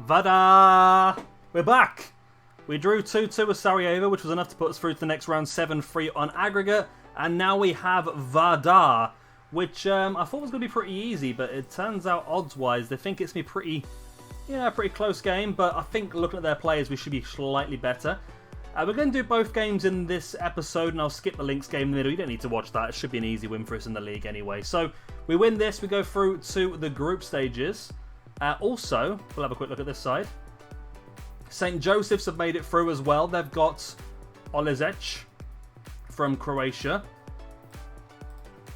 Vardar! We're back! We drew 2-2 with Sarajevo, which was enough to put us through to the next round 7-3 on aggregate. And now we have Vardar, which I thought was going to be pretty easy, but it turns out odds-wise, they think it's going to be pretty close game, but I think looking at their players, we should be slightly better. We're going to do both games in this episode, and I'll skip the Lynx game in the middle. You don't need to watch that. It should be an easy win for us in the league anyway. So we win this, we go through to the group stages. Also, we'll have a quick look at this side. St. Joseph's have made it through as well. They've got Olezec from Croatia.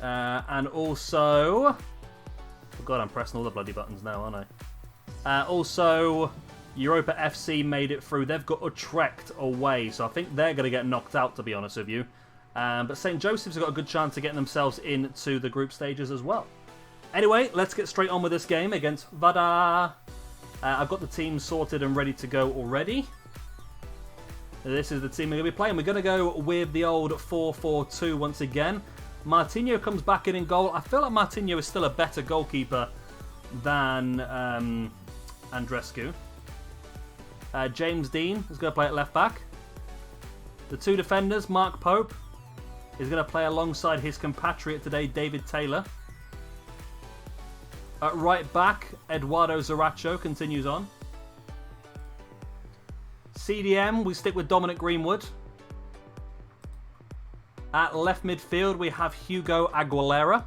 And also... Oh God, I'm pressing all the bloody buttons now, aren't I? Also, Europa FC made it through. They've got Utrecht away, so I think they're going to get knocked out, to be honest with you. But St. Joseph's have got a good chance of getting themselves into the group stages as well. Anyway, let's get straight on with this game against Vardar. I've got the team sorted and ready to go already. This is the team we're going to be playing. We're going to go with the old 4-4-2 once again. Martinho comes back in goal. I feel like Martinho is still a better goalkeeper than Andrescu. James Dean is going to play at left back. The two defenders, Mark Pope, is going to play alongside his compatriot today, David Taylor. At right back, Eduardo Zaracho continues on. CDM, we stick with Dominic Greenwood. At left midfield, we have Hugo Aguilera.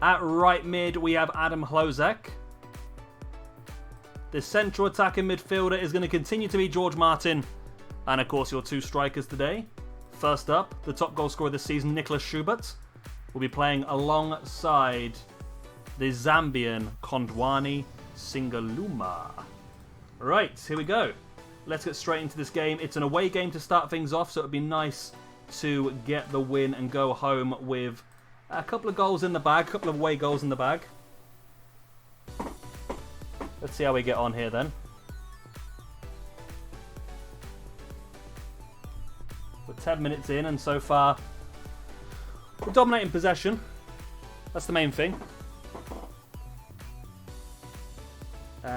At right mid, we have Adam Hlozek. The central attacking midfielder is going to continue to be George Martin. And of course, your two strikers today. First up, the top goal scorer this season, Nicholas Schubert, will be playing alongside the Zambian Kondwani Singaluma. Right, here we go. Let's get straight into this game. It's an away game to start things off, so it would be nice to get the win and go home with a couple of goals in the bag, a couple of away goals in the bag. Let's see how we get on here then. We're 10 minutes in, and so far we're dominating possession. That's the main thing.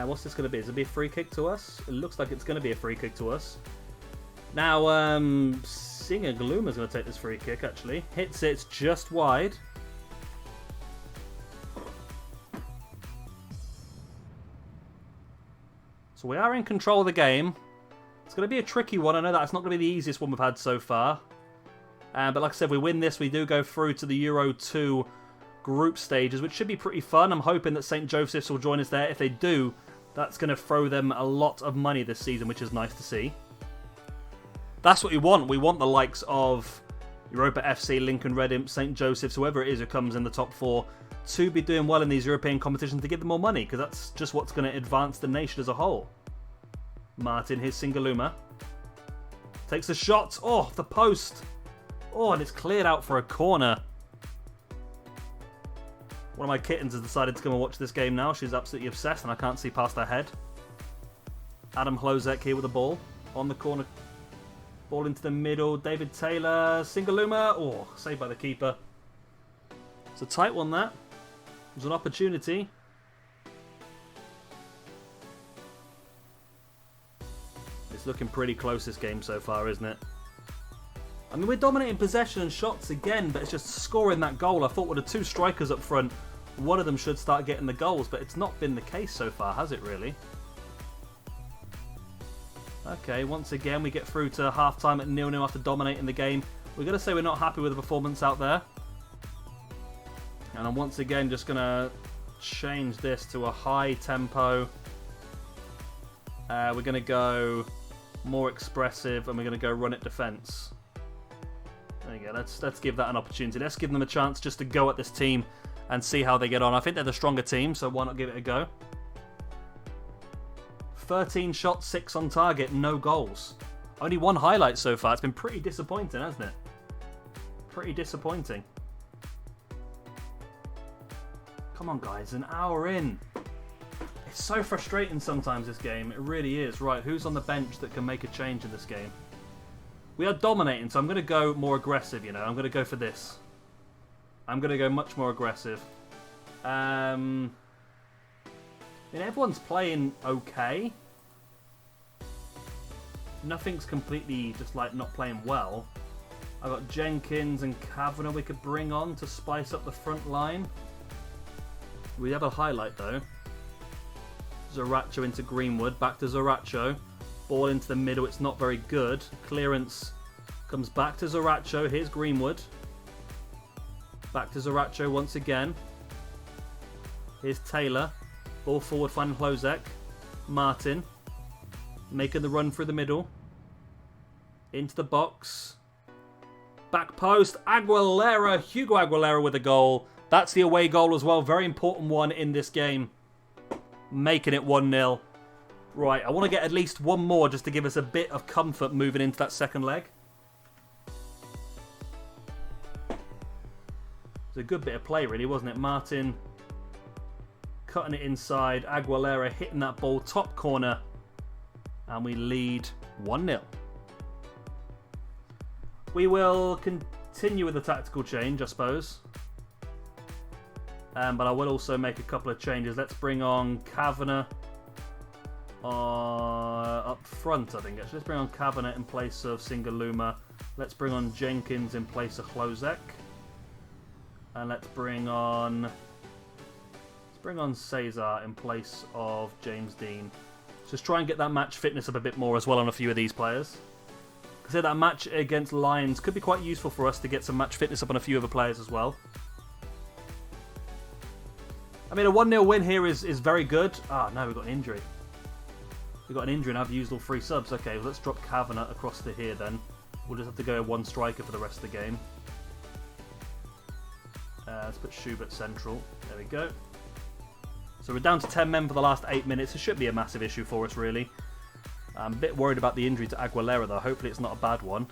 What's this going to be? Is it going to be a free kick to us? It looks like it's going to be a free kick to us. Now, Singer Gloomer's going to take this free kick, actually. Hits it just wide. So we are in control of the game. It's going to be a tricky one. I know that's not going to be the easiest one we've had so far. But like I said, we win this, we do go through to the Euro 2 group stages, which should be pretty fun. I'm hoping that St. Joseph's will join us there. If they do, that's going to throw them a lot of money this season, which is nice to see. That's what we want. We want the likes of Europa FC, Lincoln Red Imps, St. Joseph's, whoever it is who comes in the top four, to be doing well in these European competitions to give them more money, because that's just what's going to advance the nation as a whole. Martin, his Singaluma. Takes a shot. Oh, the post. Oh, and it's cleared out for a corner. One of my kittens has decided to come and watch this game now. She's absolutely obsessed, and I can't see past her head. Adam Hlozek here with the ball. On the corner. Ball into the middle. David Taylor. Singaluma. Oh, saved by the keeper. It's a tight one, that. It was an opportunity. It's looking pretty close, this game so far, isn't it? I mean, we're dominating possession and shots again, but it's just scoring that goal. I thought with the two strikers up front, one of them should start getting the goals, but it's not been the case so far, has it really? Okay, once again, we get through to half-time at 0-0 after dominating the game. We're going to say we're not happy with the performance out there. And I'm once again just going to change this to a high tempo. We're going to go more expressive, and we're going to go run it defence. There you go. Let's give that an opportunity. Let's give them a chance just to go at this team and see how they get on. I think they're the stronger team, so why not give it a go? 13 shots, 6 on target, no goals. Only one highlight so far. It's been pretty disappointing, hasn't it? Pretty disappointing. Come on, guys. An hour in. It's so frustrating sometimes, this game. It really is. Right, who's on the bench that can make a change in this game? We are dominating, so I'm going to go more aggressive, you know. I'm going to go for this. I'm going to go much more aggressive. I mean, everyone's playing okay. Nothing's completely just like not playing well. I've got Jenkins and Kavanagh we could bring on to spice up the front line. We have a highlight though. Zaracho into Greenwood, back to Zaracho. Ball into the middle, it's not very good. Clearance comes back to Zaracho, here's Greenwood. Back to Zaracho once again. Here's Taylor. Ball forward, finding Hlozek. Martin. Making the run through the middle. Into the box. Back post. Aguilera. Hugo Aguilera with a goal. That's the away goal as well. Very important one in this game. Making it 1-0. Right, I want to get at least one more just to give us a bit of comfort moving into that second leg. It's a good bit of play really, wasn't it? Martin cutting it inside. Aguilera hitting that ball top corner. And we lead 1-0. We will continue with the tactical change, I suppose. But I will also make a couple of changes. Let's bring on Kavanagh up front, I think. Actually, let's bring on Kavanagh in place of Singaluma. Let's bring on Jenkins in place of Hlozek. And let's bring on Cesar in place of James Dean. Just try and get that match fitness up a bit more as well on a few of these players. Because that match against Lions could be quite useful for us to get some match fitness up on a few other players as well. I mean, a 1-0 win here is very good. Ah, no, we've got an injury. We've got an injury and I've used all 3 subs. Okay, well, let's drop Kavanagh across to here then. We'll just have to go one striker for the rest of the game. Let's put Schubert central. There we go. So we're down to 10 men for the last 8 minutes. It shouldn't be a massive issue for us, really. I'm a bit worried about the injury to Aguilera, though. Hopefully it's not a bad one.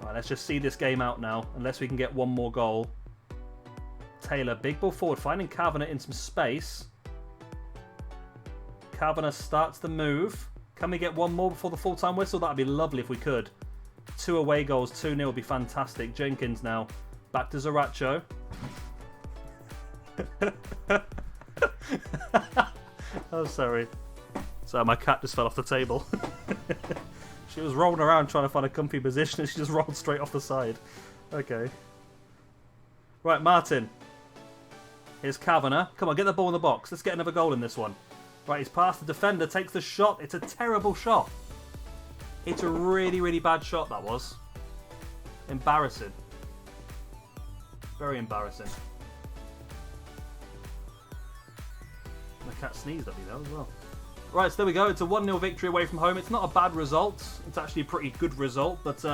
Right, let's just see this game out now, unless we can get one more goal. Taylor, big ball forward, finding Kavanagh in some space. Kavanagh starts the move. Can we get one more before the full-time whistle? That'd be lovely if we could. 2 away goals, 2-0 would be fantastic. Jenkins now. Back to Zaracho. Oh, sorry. So my cat just fell off the table. She was rolling around trying to find a comfy position and she just rolled straight off the side. Okay. Right, Martin. Here's Kavanagh. Come on, get the ball in the box. Let's get another goal in this one. Right, he's past the defender, takes the shot. It's a terrible shot. It's a really, really bad shot, that was. Embarrassing. Very embarrassing. The cat sneezed at me there as well. Right, so there we go. It's a 1-0 victory away from home. It's not a bad result. It's actually a pretty good result, but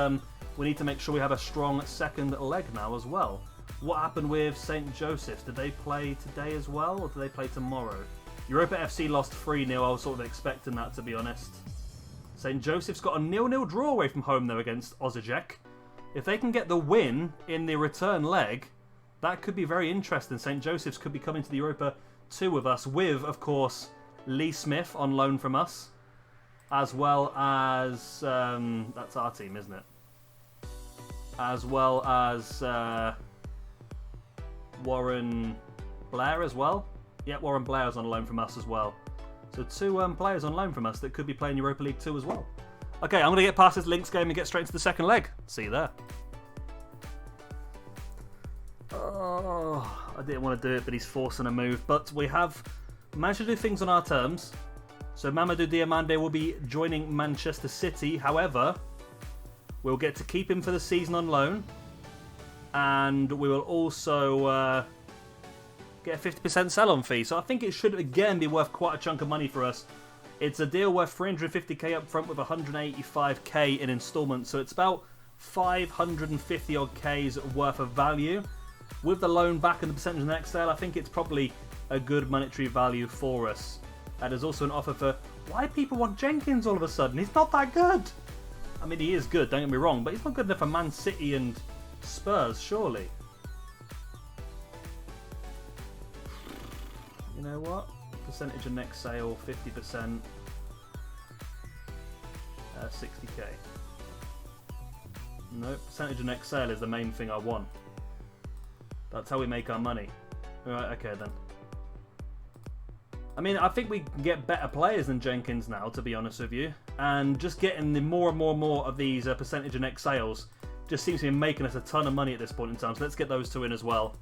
we need to make sure we have a strong second leg now as well. What happened with St. Joseph's? Did they play today as well, or do they play tomorrow? Europa FC lost 3-0. I was sort of expecting that, to be honest. St. Joseph's got a 0-0 draw away from home, though, against Osijek. If they can get the win in the return leg, that could be very interesting. St. Joseph's could be coming to the Europa 2 with us, with, of course, Lee Smith on loan from us, as well as... that's our team, isn't it? As well as Warren Blair as well. Yeah, Warren Blair's on loan from us as well. So 2 players on loan from us that could be playing Europa League 2 as well. Okay, I'm going to get past this Lynx game and get straight into the second leg. See you there. Oh, I didn't want to do it, but he's forcing a move. But we have managed to do things on our terms. So Mamadou Diamande will be joining Manchester City. However, we'll get to keep him for the season on loan. And we will also get a 50% sell-on fee. So I think it should, again, be worth quite a chunk of money for us. It's a deal worth 350k up front with 185k in instalments. So it's about 550 odd k's worth of value. With the loan back and the percentage of the next sale, I think it's probably a good monetary value for us. There's also an offer for why people want Jenkins all of a sudden. He's not that good. I mean, he is good, don't get me wrong, but he's not good enough for Man City and Spurs, surely. You know what? Percentage of next sale, 50%. 60k. No, percentage of next sale is the main thing I want. That's how we make our money. Right, okay then. I mean, I think we can get better players than Jenkins now, to be honest with you. And just getting the more and more of these percentage of next sales just seems to be making us a ton of money at this point in time. So let's get those two in as well.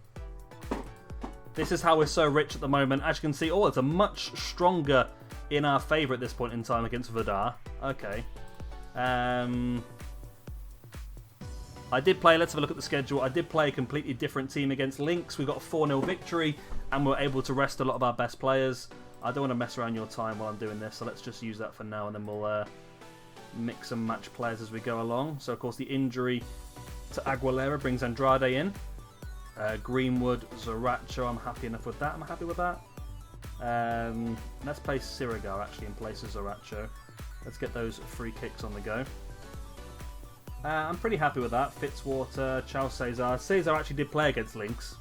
This is how we're so rich at the moment. As you can see, oh, it's a much stronger in our favour at this point in time against Vardar. Okay. I did play, let's have a look at the schedule. I did play a completely different team against Lynx. We got a 4-0 victory and we're able to rest a lot of our best players. I don't want to mess around your time while I'm doing this, so let's just use that for now and then we'll mix and match players as we go along. So, of course, the injury to Aguilera brings Andrade in. Greenwood, Zoracho, I'm happy enough with that. I'm happy with that. Let's play Sirigar, actually, in place of Zoracho. Let's get those free kicks on the go. I'm pretty happy with that. Fitzwater, Charles Cesar. Cesar actually did play against Lynx.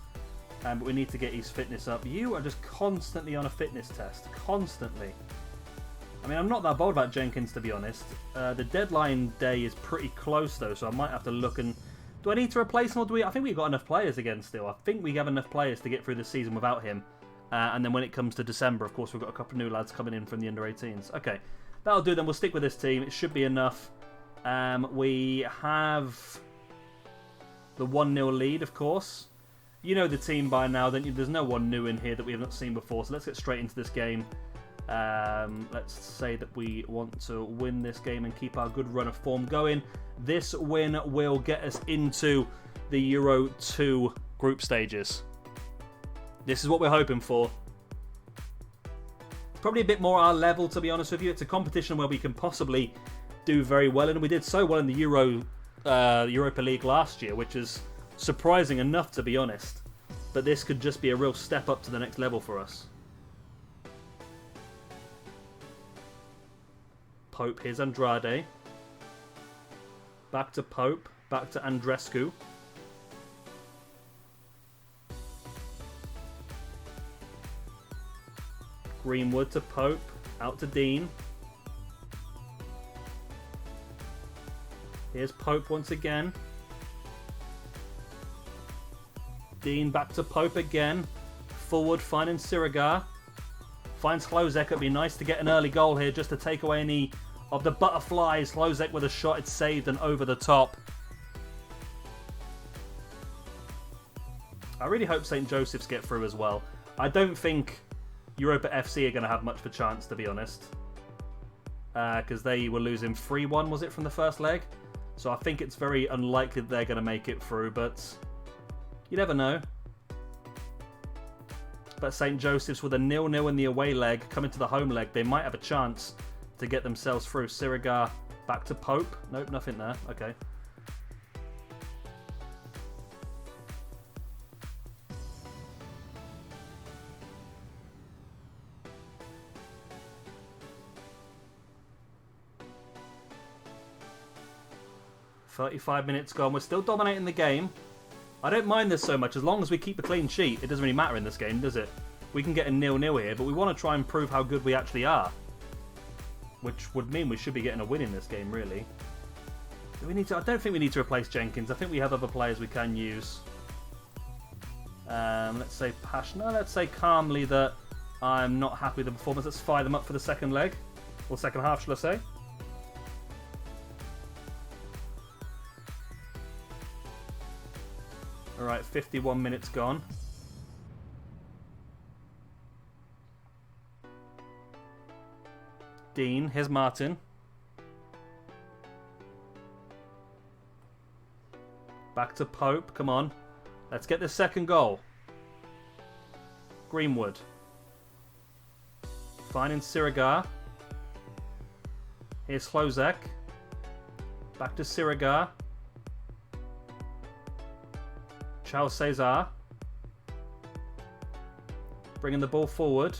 But we need to get his fitness up. You are just constantly on a fitness test. Constantly. I mean, I'm not that bold about Jenkins, to be honest. The deadline day is pretty close, though, so I might have to look and... Do I need to replace him, or do we... I think we've got enough players again still. I think we have enough players to get through the season without him. And then when it comes to December, of course, we've got a couple of new lads coming in from the under-18s. Okay, that'll do then. We'll stick with this team. It should be enough. We have the 1-0 lead, of course. You know the team by now, don't you? There's no one new in here that we haven't seen before, so let's get straight into this game. Let's say that we want to win this game and keep our good run of form going. This win will get us into the Euro 2 group stages. This is what we're hoping for. Probably a bit more our level, to be honest with you. It's a competition where we can possibly do very well, and we did so well in the Europa League last year, which is surprising enough, to be honest. But this could just be a real step up to the next level for us. Pope, here's Andrade. Back to Pope, back to Andrescu. Greenwood to Pope, out to Dean. Here's Pope once again. Dean back to Pope again. Forward, finding Sirigar. Finds Hlozek. It'd be nice to get an early goal here just to take away any of the butterflies. Hlozek with a shot. It's saved and over the top. I really hope St. Joseph's get through as well. I don't think Europa FC are going to have much of a chance, to be honest. Because they were losing 3-1, was it, from the first leg? So I think it's very unlikely that they're going to make it through, but you never know. But St. Joseph's with a 0-0 in the away leg, coming to the home leg, they might have a chance to get themselves through. Sirigar back to Pope. Nope, nothing there. Okay. "35 minutes gone. We're still dominating the game. I don't mind this so much. As long as we keep a clean sheet, it doesn't really matter in this game, does it? We can get a 0-0 here, but we want to try and prove how good we actually are. Which would mean we should be getting a win in this game, really. Do we need to? I don't think we need to replace Jenkins. I think we have other players we can use. Let's say passionate. Let's say calmly that I'm not happy with the performance. Let's fire them up for the second leg. Or second half, shall I say. Alright, 51 minutes gone. Dean, here's Martin. Back to Pope, come on. Let's get the second goal. Greenwood. Finding Sirigar. Here's Hlozek. Back to Sirigar. Charles Cesar. Bringing the ball forward.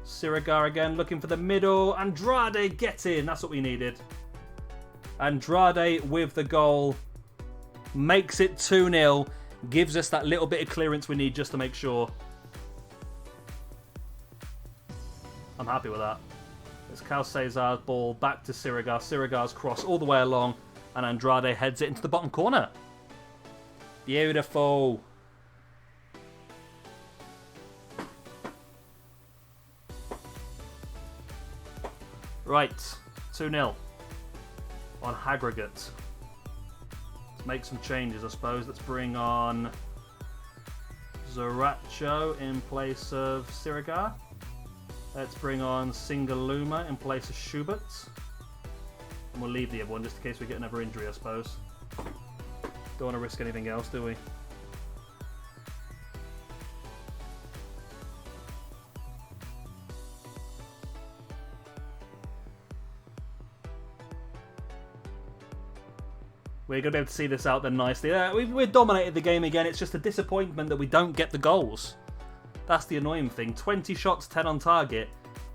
Sirigar again, looking for the middle. Andrade, get in. That's what we needed. Andrade with the goal. Makes it 2-0. Gives us that little bit of clearance we need just to make sure. I'm happy with that. It's Cal Cesar's ball back to Sirigar. Sirigar's cross all the way along. And Andrade heads it into the bottom corner. Beautiful. Right, 2-0 on aggregate. Let's make some changes, I suppose. Let's bring on Zoracho in place of Sirigar. Let's bring on Singaluma in place of Schubert. And we'll leave the other one just in case we get another injury, I suppose. Don't want to risk anything else, do we? We're going to be able to see this out then nicely. We've dominated the game again. It's just a disappointment that we don't get the goals. That's the annoying thing. 20 shots, 10 on target,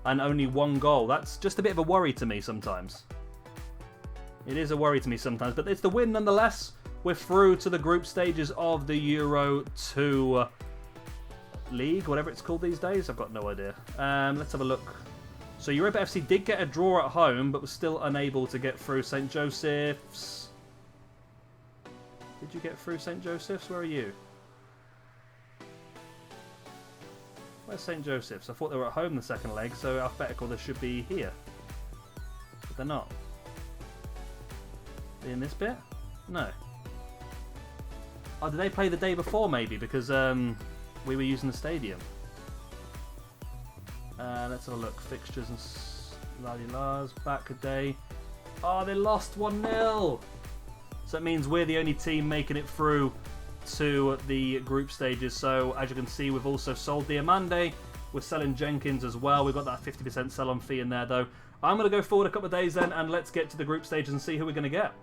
and only 1 goal. That's just a bit of a worry to me sometimes. It is a worry to me sometimes, but it's the win nonetheless. We're through to the group stages of the Euro 2 League, whatever it's called these days. I've got no idea. Let's have a look. So Europa FC did get a draw at home, but was still unable to get through. St. Joseph's. Did you get through St. Joseph's? Where are you? Where's St. Joseph's? I thought they were at home the second leg, so alphabetical they should be here. But they're not. Are they in this bit? No. Oh, did they play the day before maybe? Because we were using the stadium. Let's have a look. Fixtures and la-di-las. Back a day. Oh, they lost 1-0! So it means we're the only team making it through to the group stages. So as you can see, we've also sold Diamande. We're selling Jenkins as well. We've got that 50% sell-on fee in there, though. I'm going to go forward a couple of days then, and let's get to the group stages and see who we're going to get.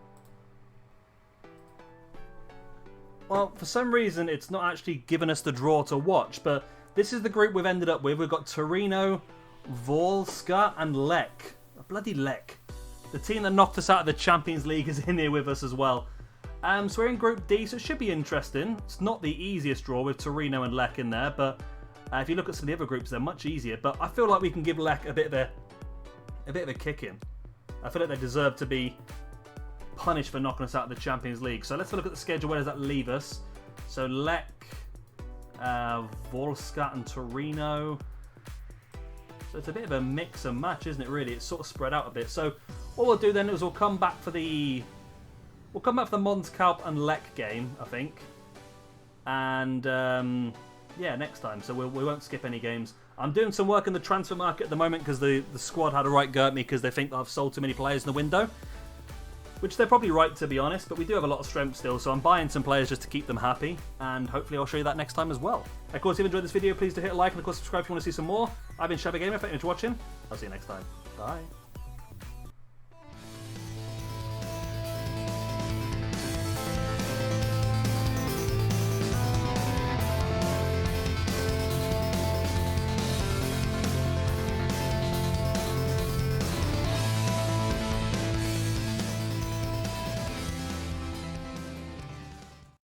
Well, for some reason, it's not actually given us the draw to watch, but this is the group we've ended up with. We've got Torino, Volska, and Lech. Bloody Lech. The team that knocked us out of the Champions League is in here with us as well. So we're in Group D, so it should be interesting. It's not the easiest draw with Torino and Lech in there, but if you look at some of the other groups, they're much easier. But I feel like we can give Lech a bit of a kick in. I feel like they deserve to be punished for knocking us out of the Champions League. So let's have a look at the schedule. Where does that leave us? So Lech, Volska, and Torino. So it's a bit of a mix and match, isn't it, really? It's sort of spread out a bit. So what we'll do then is we'll come back for the Mondskalp and Lech game, I think. And yeah, next time. So we won't skip any games. I'm doing some work in the transfer market at the moment because the squad had a right go at me because they think that I've sold too many players in the window. Which they're probably right, to be honest, but we do have a lot of strength still, so I'm buying some players just to keep them happy, and hopefully I'll show you that next time as well. Of course, if you've enjoyed this video, please do hit a like, and of course subscribe if you want to see some more. I've been Shabba Gamer, thank you for watching. I'll see you next time. Bye.